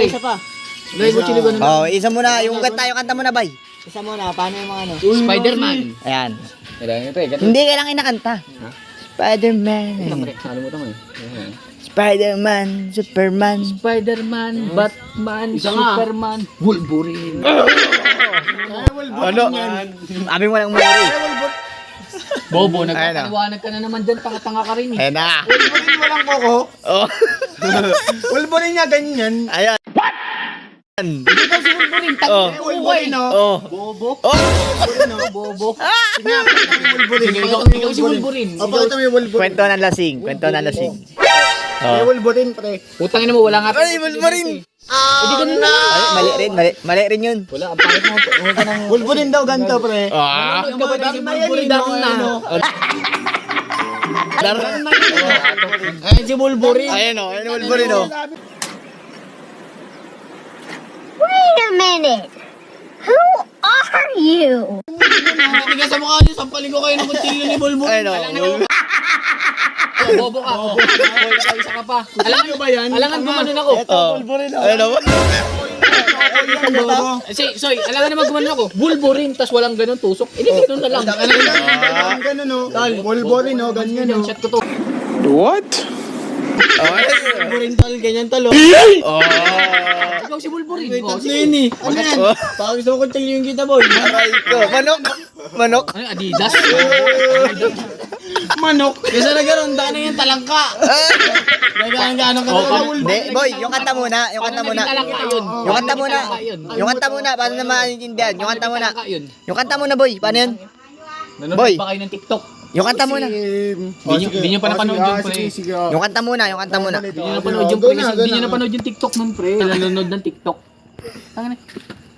pre. Isa pa. Lagay mo chili ganun. Oh, isa muna. Yung kanta mo na, bay. Isa muna, paano yung mga ano? Spider-Man. Ayan. Kailangan ito eh. Hindi kailangan inakanta. Spider-Man. Nakalimutan mo eh. Spider-Man, Superman. Spider-Man, Batman, Superman, Wolverine. Ano? Abi mo lang muri. Bobo, Ayun na. nagpapaliwanag ka na naman dyan. Tanga-tanga ka rin eh. Ayan na. Wolverine walang koko. Oh. Wolverine niya ganyan. Ayan. Hindi ka si Wolverine. Oh. Wolverine no. Oh. Bobo. Oh. Wolverine no. Bobo. Wolverine. Ikaw si Wolverine. Aba ito may Wolverine. Kwento ng lasing. Kwento ng lasing. May Oh. Wolverine pre. Putangin mo, wala nga. Ay, Wolverine. Hindi ganun na. Mali rin yun. Wala, ang pangit mo. Huwag ka nang... Wolverine daw ganito pre. Ah. Yung kapatid si Wolverine daw na. Ayun si Wolverine. Ayan o. Ayan Wolverine o. Wait a minute. Who are you? Tigas sa mukha niyo, sampalin ko kayo ng kuntilyo ni Wolverine. Ayan o. Bobo ka. Bobo ka. Isa ka pa. Alam ba yan? Alangan gumanon ako. Wolverine. Ayan o. Soy, alangan naman gumanon ako. Wolverine, tas walang ganun tusok. Hindi, ganun na lang. Ganun no. Wolverine no, ganyan no. Chat ko to. Wolverine tol, ganyan tol. Oh. Ikaw si Wolverine. Oh, Tatlo yun eh. Ano yan? Baka gusto ko kuntilyo yung kita boy. Aray ko. Manok. Manok. Ano, Adidas? Manok. Kasi na gano'n, daan na yung talangka. Gano'n ka na Hindi, boy. Yung kanta muna. Yung kanta muna. Yung kanta muna. Yung kanta muna. Paano na maintindihan? Yung kanta muna. Yung kanta muna, boy. Paano yun? Boy. Nanonood ba kayo ng TikTok? Yung kanta muna. Hindi nyo pa napanood yun, pre. Yung kanta muna. Yung kanta muna. Hindi nyo napanood yung pre. Hindi nyo napanood yung TikTok nun, pre. Nanonood ng TikTok. Tangan na.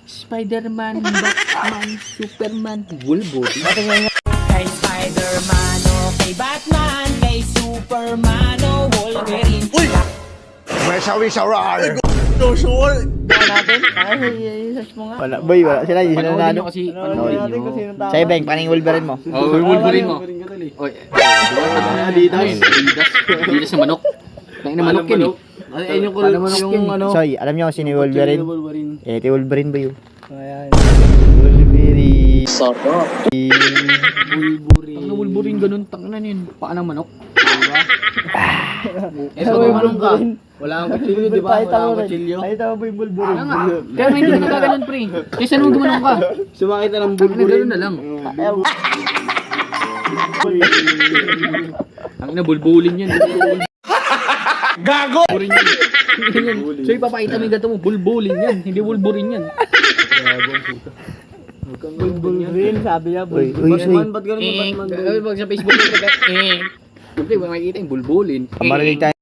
Spider-Man, Batman, Superman, Wolverine. Kay Spider-Man o kay Batman, kay Superman o Wolverine. Wala, boy. Wala sila. Hindi sila Panoodin nanalo. nyo kasi, panoodin nyo. Sa'yo, Beng. Paano yung Wolverine mo? Oh, Wolverine mo. Oy, Adidas sa manok. Tangina manok yun eh. Ayun yung Paano manok yun? Soy, alam nyo kung sino yung Wolverine? Wolverine. Eh, ito yung Wolverine ba yun? Wolverine. Ang Wolverine ganun, tangina yun. Paa ng manok. Eh, pag manong ka, wala kang kutsilyo, di ba? Wala kang kutsilyo. Kaya nga. Kaya nga hindi ka nagkaganon, pre. Kaya saan mo gumanong ka? Sumakit na ng Tangina Wolverine. ganun na lang. Tangina bulbulin yan. Gago! Bulbulin yan. So ipapakita mo yung gato mo, bulbulin yan. Hindi Wolverine yan. Wolverine, sabi niya. Uy, Soy. Ba't ganun yung Batman? Pag sa Facebook mo, Siyempre, wala makikita yung bulbulin. Marinig tayo